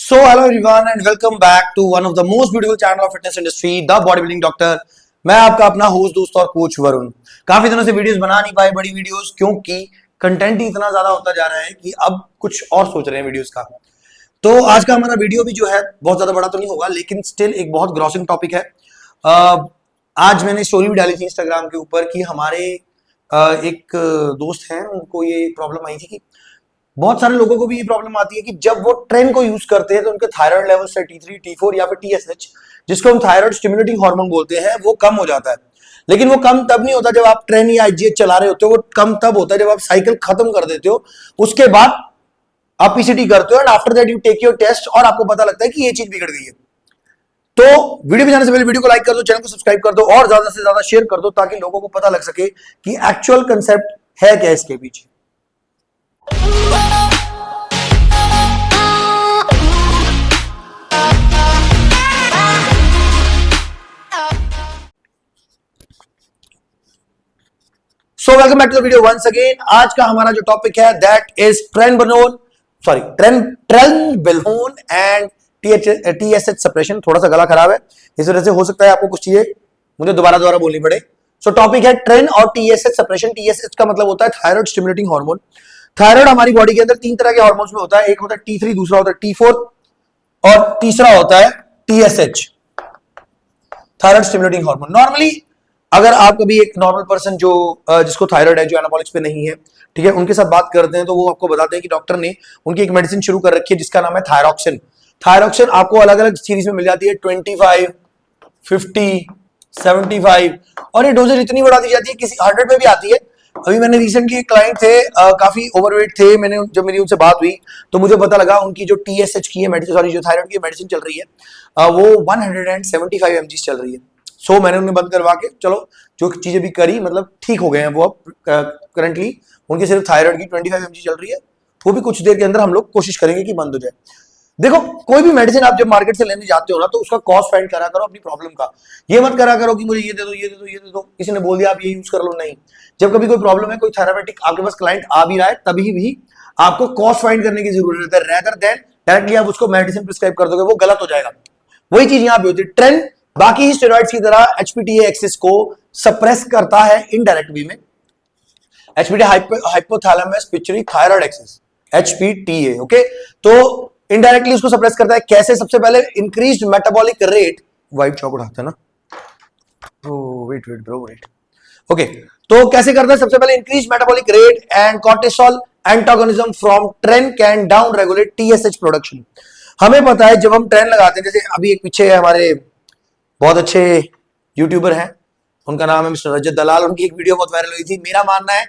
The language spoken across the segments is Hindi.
So hello everyone and welcome back to one of the most beautiful channel of fitness industry, The Bodybuilding Doctor। मैं आपका अपना होस्ट दोस्त और कोच वरुण। काफी दिनों से वीडियोस बना नहीं पाए बड़ी वीडियोस, क्योंकि कंटेंट ही इतना ज्यादा होता जा रहा है कि अब कुछ और सोच रहे हैं वीडियोस का। तो आज का हमारा वीडियो भी जो है बहुत ज्यादा बड़ा तो नहीं होगा, लेकिन स्टिल एक बहुत ग्रॉसिंग टॉपिक है। आज मैंने स्टोरी भी डाली थी इंस्टाग्राम के ऊपर कि हमारे एक दोस्त हैं, उनको ये प्रॉब्लम आई थी कि बहुत सारे लोगों को भी ये प्रॉब्लम आती है कि जब वो ट्रेन को यूज करते हैं तो उनके थायराइड लेवल से T3, T4 या फिर TSH, जिसको हम थायराइड स्टिमुलेटिंग हार्मोन बोलते हैं, वो कम हो जाता है। लेकिन वो कम तब नहीं होता जब आप ट्रेन या IGH चला रहे होते हो, वो कम तब होता है जब आप साइकिल खत्म कर देते हो, उसके बाद आप PCT करते हो and after that you take your test और आपको पता लगता है कि ये चीज बिगड़ गई है। तो वीडियो पे जाने से पहले वीडियो को लाइक कर दो, चैनल को सब्सक्राइब कर दो और ज्यादा से ज्यादा शेयर कर दो, ताकि लोगों को पता लग सके कि एक्चुअल कंसेप्ट है क्या इसके पीछे। So welcome back to the video once again. आज का हमारा जो टॉपिक है that is trenbolone and TSH suppression. थोड़ा सा गला खराब है, इस वजह से हो सकता है आपको कुछ चीजें मुझे दोबारा बोलनी पड़े। सो टॉपिक है ट्रेन और TSH सप्रेशन। TSH का मतलब होता है थायराइड स्टिमुलेटिंग हार्मोन। थायराइड हमारी बॉडी के अंदर तीन तरह के हार्मोन्स में होता है, एक होता है T3, दूसरा होता है T4 और तीसरा होता है TSH, thyroid stimulating hormone. Normally अगर आप कभी एक नॉर्मल पर्सन जो जिसको थायराइड है, जो एनाबॉलिक्स पे नहीं है, ठीक है, उनके साथ बात करते हैं तो वो आपको बताते हैं कि डॉक्टर ने उनकी एक मेडिसिन शुरू कर रखी है जिसका नाम है थायरॉक्सिन। थायरॉक्सिन आपको अलग अलग सीरीज में मिल जाती है, 25, 50, 75, और ये डोजेज इतनी बढ़ा दी जाती है, किसी 100 में भी आती है। अभी मैंने रिसेंटली एक क्लाइंट थे, काफी ओवरवेट थे, जब मेरी उनसे बात हुई तो मुझे पता लगा उनकी जो TSH की है मेडिसिन, सॉरी जो थायराइड की मेडिसिन चल रही है वो 175 mg चल रही है। सो मैंने उन्हें बंद करवा के चलो जो चीजें भी करी, मतलब ठीक हो गए हैं वो। अब करंटली उनकी सिर्फ थायराइड की 25 mg चल रही है, वो भी कुछ देर के अंदर हम लोग कोशिश करेंगे कि बंद हो जाए। देखो, कोई भी मेडिसिन आप जब मार्केट से लेने जाते हो ना, तो उसका कॉस्ट फाइंड करा करो अपनी प्रॉब्लम का। ये मत करा करो कि मुझे ये दे दो, ये दे दो, ये दे दो, किसी ने बोल दिया आप ये यूज कर लो। नहीं, जब कभी कोई प्रॉब्लम है, कोई थेरापेटिक आपके पास क्लाइंट आ भी रहा है, तभी भी आपको कॉस्ट फाइंड करने की जरूरत है, रेदर देन डायरेक्टली आप उसको मेडिसिन प्रिस्क्राइब कर दोगे, वो गलत हो जाएगा। वही चीज यहाँ पे होती है। ट्रेंड बाकी स्टेरॉइड्स की तरह HPTA एक्सिस को सप्रेस करता है इनडायरेक्ट वे में। HPTA hypothalamus pituitary thyroid axis, HPTA, okay. तो इनडायरेक्टली उसको सप्रेस करता है। कैसे? सबसे पहले increased metabolic rate, white chalk उठाते हैं ना, वेट ब्रो, वेट, ओके। तो कैसे करता है? सबसे पहले increased metabolic rate and cortisol antagonism from train can down regulate TSH production. हमें पता है जब हम ट्रेन लगाते हैं, जैसे अभी एक पीछे हमारे बहुत अच्छे यूट्यूबर हैं, उनका नाम है मिस्टर रजत दलाल, उनकी एक वीडियो बहुत वायरल हुई थी। मेरा मानना है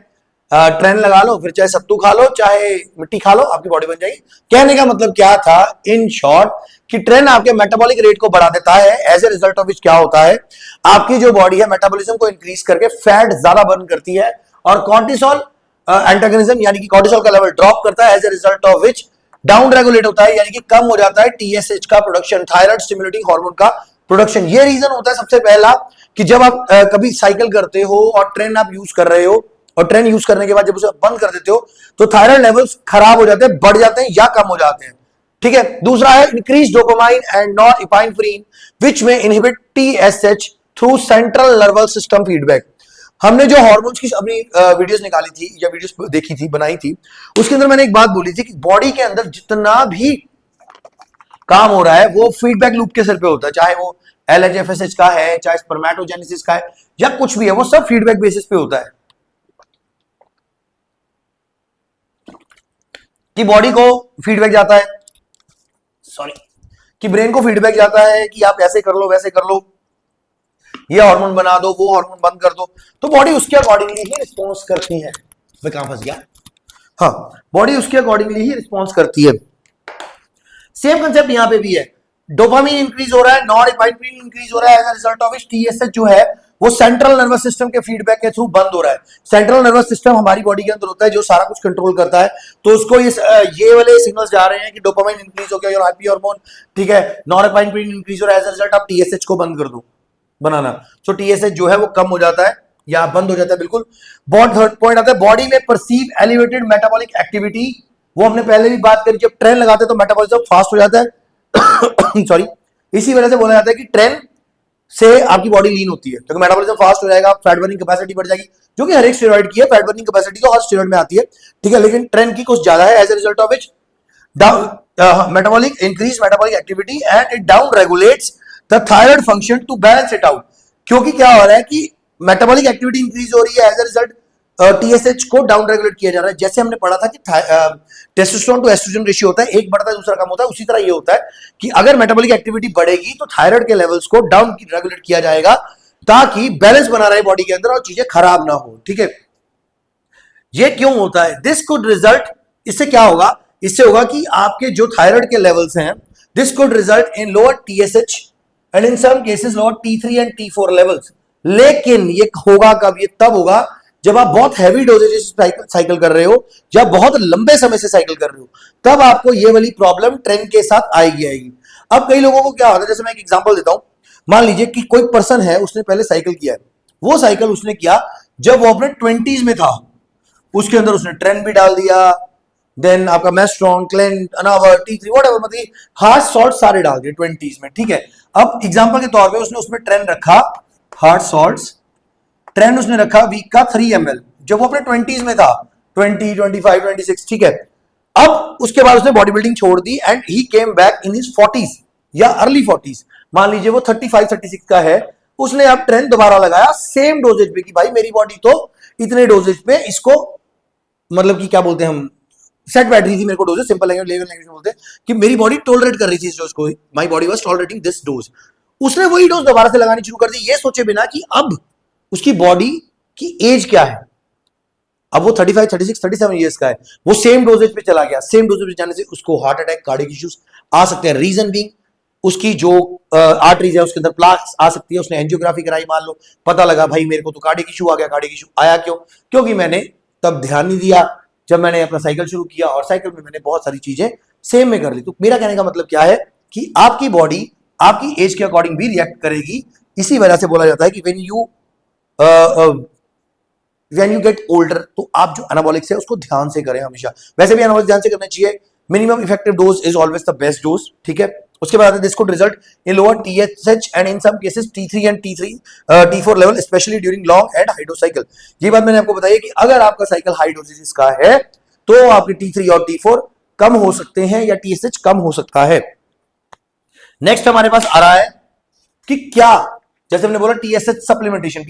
ट्रेन लगा लो, फिर चाहे सत्तू खा लो, चाहे मिट्टी खा लो, आपकी बॉडी बन जाएगी। कहने का मतलब क्या था इन शॉर्ट, कि ट्रेन आपके मेटाबॉलिक रेट को बढ़ा देता है। As a result of which क्या होता है, आपकी जो बॉडी है मेटाबॉलिज्म को इंक्रीज करके फैट ज्यादा बर्न करती है और कॉर्टिसोल एंटागोनिज्म यानी कि कॉर्टिसोल का लेवल ड्रॉप करता है। As a result of which down regulate होता है, यानी कि कम हो जाता है TSH का प्रोडक्शन, थायराइड स्टिमुलेटिंग हार्मोन का प्रोडक्शन। ये रीजन होता है सबसे पहला कि जब आप कभी साइकिल करते हो और ट्रेन आप यूज कर रहे हो, और ट्रेन यूज करने के बाद जब उसे बंद कर देते हो तो थायराइड लेवल्स खराब हो जाते हैं, बढ़ जाते हैं या कम हो जाते हैं, ठीक है। दूसरा है increase dopamine and norepinephrine which may inhibit TSH through central nervous system feedback. हमने जो हार्मोन्स की अपनी वीडियोस निकाली थी या वीडियोस देखी थी, बनाई थी, उसके अंदर मैंने एक बात बोली थी कि बॉडी के अंदर जितना भी काम हो रहा है वो फीडबैक लूप के सिर पे होता है, चाहे वो LH-FSH का है, चाहे स्पर्मेटोजेनेसिस का है, या कुछ भी है, वो सब फीडबैक बेसिस पे होता है। कि बॉडी को फीडबैक जाता है, सॉरी, कि ब्रेन को फीडबैक जाता है कि आप ऐसे कर लो, वैसे कर लो, ये हार्मोन बना दो, वो हार्मोन बंद कर दो, तो बॉडी उसके अकॉर्डिंगली ही रिस्पॉन्स करती है। मैं कहां फंस गया? हाँ, बॉडी उसके अकॉर्डिंगली ही रिस्पॉन्स करती है। सेम कंसेप्ट यहां पे भी है। डोपामिन इंक्रीज हो रहा है, नॉरएपिनेफ्रिन इंक्रीज हो रहा है, as a result of TSH जो है वो सेंट्रल नर्वस सिस्टम के फीडबैक के थ्रू बंद हो रहा है। सेंट्रल नर्वस सिस्टम हमारी बॉडी के अंदर होता है जो सारा कुछ कंट्रोल करता है, तो उसको ये वाले सिग्नल्स जा रहे हैं कि डोपामाइन इंक्रीज हो गया, योर हैप्पी हार्मोन, ठीक है, नॉरएपिनेफ्रिन इंक्रीज हो रहा है, एज अ रिजल्ट आप TSH को बंद कर दो बनाना। सो TSH जो है वो कम हो जाता है या बंद हो जाता है, बिल्कुल। बहुत थर्ड पॉइंट आता है, बॉडी में परसीव एलिवेटेड मेटाबॉलिक एक्टिविटी। वो हमने पहले भी बात करी, जब ट्रेन लगाते हैं तो मेटाबॉलिज्म फास्ट हो जाता है, सॉरी, इसी वजह से बोला जाता है कि ट्रेन से आपकी बॉडी लीन होती है, क्योंकि मेटाबॉलिज्म फास्ट हो जाएगा, फैट बर्निंग कैपेसिटी बढ़ जाएगी, जो कि हर एक स्टेरॉइड की है। फैट बर्निंग कैपेसिटी तो हर स्टेरॉइड में आती है, ठीक है, लेकिन ट्रेन की कुछ ज्यादा है। As a result of which metabolic increase metabolic activity and it down regulates the thyroid function to balance it out। क्योंकि क्या हो रहा है कि मेटाबॉलिक एक्टिविटी इंक्रीज हो रही है, एज अ रिजल्ट टीएसएच को डाउन रेगुलेट किया जा रहा है। जैसे हमने पढ़ा था कि टेस्टोस्टेरोन टू एस्ट्रोजन रेशियो होता है, एक बढ़ता है दूसरा कम होता है, उसी तरह ये होता है कि अगर मेटाबॉलिक एक्टिविटी बढ़ेगी तो थायराइड के लेवल्स को डाउन रेगुलेट किया जाएगा, ताकि बैलेंस बना रहे बॉडी के अंदर और चीजें खराब ना हो, ठीक है। ये क्यों होता है? दिस कुड रिजल्ट, इससे क्या होगा? इससे होगा कि आपके जो थायराइड के लेवल्स हैं, this could result in lower TSH and in some cases lower T3 and T4 levels. लेकिन ये होगा कब? ये तब होगा जब आप बहुत हैवी डोजेज साइकिल कर रहे हो, जब बहुत लंबे समय से साइकिल कर रहे हो, तब आपको ये वाली प्रॉब्लम ट्रेन के साथ आएगी। अब कई लोगों को क्या होता है, जैसे मैं एक एग्जांपल देता हूं, मान लीजिए कि कोई पर्सन है, उसने पहले साइकिल किया है, वो साइकिल उसने किया जब वो अपने 20s में था, उसके अंदर उसने ट्रेन भी डाल दिया, देन आपका मेस्ट्रॉन, क्लेंट, अनावर, T3 व्हाटएवर, मतलब हार्ड सॉल्ट सारे डाल दिए 20s में, ठीक है। अब एग्जांपल के तौर पे उसने उसमें ट्रेन रखा, हार्ड सॉल्ट्स ट्रेन उसने रखा वीक का 3 ml, जब वो अपने 20s में था, 20, 25, 26, ठीक है। अब उसके बाद उसने बॉडी बिल्डिंग छोड़ दी and he came back in his 40s या अर्ली 40s, मान लीजिए वो 35, 36 का है, उसने अब ट्रेन दोबारा लगाया सेम डोजेज पे कि भाई मेरी बॉडी तो इतने डोजेज पे इसको, मतलब कि क्या बोलते हैं हम, सेट बैठ रही थी मेरे को डोजेज, सिंपल लैंग्वेज में बोलते हैं कि मेरी बॉडी टॉलरेट कर रही थी इस डोज को, my body was tolerating this dose. उसने वही डोज दोबारा से लगानी शुरू कर दी, ये सोचे बिना कि अब उसकी बॉडी की एज क्या है। अब वो 35, 36, 37 इयर्स का है, वो सेम डोजेज पे चला गया, सेम डोजेज पे जाने से उसको हार्ट अटैक, कार्डियक इश्यूज आ सकते हैं। रीजन बीइंग उसकी जो आर्टरीज है उसके अंदर प्लाक्स आ सकती है। उसने एंजियोग्राफी कराई, मान लो पता लगा भाई मेरे को तो कार्डियक इशू आ गया। कार्डियक इशू आया क्यों? क्योंकि मैंने तब ध्यान नहीं दिया जब मैंने अपना साइकिल शुरू किया, और साइकिल में मैंने बहुत सारी चीजें सेम में कर ली। तो मेरा कहने का मतलब क्या है कि आपकी बॉडी आपकी एज के अकॉर्डिंग भी रिएक्ट करेगी। इसी वजह से बोला जाता है कि व्हेन यू गेट ओल्डर, तो आप जो एनाबॉलिक्स है उसको ध्यान से करें हमेशा। वैसे भी एनाबॉलिक्स ध्यान से करना चाहिए। Minimum effective dose is always the best dose, ठीक है। उसके बाद this could result in lower TSH and in some cases T3 and T4 level, specially during long and high dose cycle. ये बात मैंने आपको बताई कि अगर आपका साइकिल हाई डोजेस का है तो आपके T3 और T4 कम हो सकते हैं या TSH कम हो सकता है। नेक्स्ट हमारे पास आ रहा है कि क्या, जैसे हमने बोला TSH सप्लीमेंटेशन,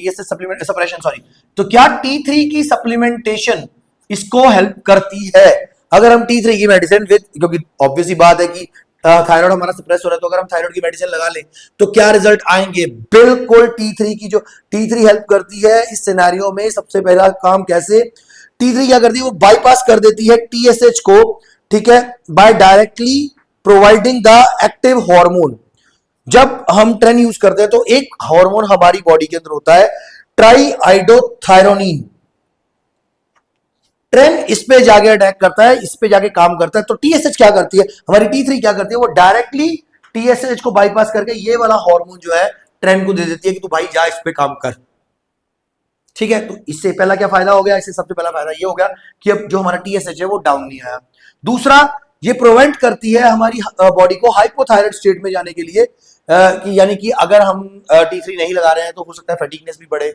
सप्रेशन, सॉरी, तो क्या T3 की सप्लीमेंटेशन इसको हेल्प करती है? अगर हम T3 की मेडिसिन विद, क्योंकि ऑब्वियस ही बात है कि थायराइड हमारा सप्रेस हो रहा है, तो अगर हम थायराइड की मेडिसिन लगा लें तो क्या रिजल्ट आएंगे? बिल्कुल T3 की, जो T3 हेल्प करती है इस सिनेरियो में। सबसे पहला काम कैसे T3 क्या करती है? वो बाईपास कर देती है TSH को, ठीक है, by directly providing the active hormone. जब हम ट्रेन यूज करते हैं तो एक हार्मोन हमारी बॉडी के अंदर होता है ट्राईआइडोथायरोनिन। ट्रेन इस पे जाके अटैक करता है, इस पे जाके काम करता है। तो TSH क्या करती है, हमारी T3 क्या करती है? वो डायरेक्टली TSH को बाईपास करके ये वाला हार्मोन जो है ट्रेन को दे देती है कि तू भाई जा इस पे काम कर, ठीक है। तो इससे पहला क्या फायदा हो गया? इससे सबसे पहला फायदा ये हो गया कि अब जो हमारा TSH है वो डाउन नहीं आया। दूसरा, ये प्रिवेंट करती है हमारी बॉडी को हाइपोथायराइड स्टेट में जाने के लिए, कि यानी कि अगर हम T3 नहीं लगा रहे हैं तो हो सकता है फैटिगनेस भी बढ़े।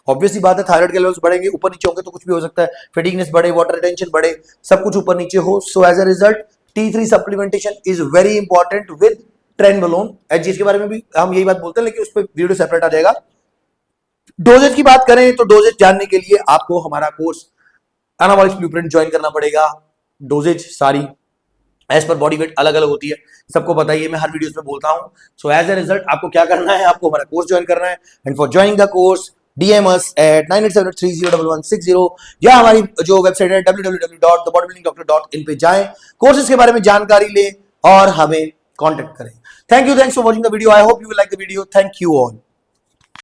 ऑब्वियसली बात है, थायराइड के लेवल्स बढ़ेंगे, ऊपर नीचे होंगे तो कुछ भी हो सकता है, फैटिगनेस बढ़े, वाटर रिटेंशन बढ़े, सब कुछ ऊपर नीचे हो। So as a result T3 supplementation is very important with trenbolone. HGH के बारे में भी हम यही बात बोलते हैं, लेकिन उस पर वीडियो सेपरेट आ जाएगा। डोजेज की बात करें तो डोजेज जानने के लिए आपको हमारा कोर्स एनाबॉलिक्स ब्लूप्रिंट ज्वाइन करना पड़ेगा। डोजेज सारी एज पर बॉडी वेट अलग अलग होती है, सबको पता ही है, मैं हर वीडियोस में बोलता हूं। सो एज ए रिजल्ट आपको क्या करना है, आपको हमारा कोर्स ज्वाइन करना है। And for joining the course DM us at 9878301160 या हमारी जो वेबसाइट है www.thebodybuildingdoctor.in पे जाएं, कोर्सेज के बारे में जानकारी लें और हमें कांटेक्ट करें। Thank you, thanks for watching the video. I hope you will like the video. Thank you all.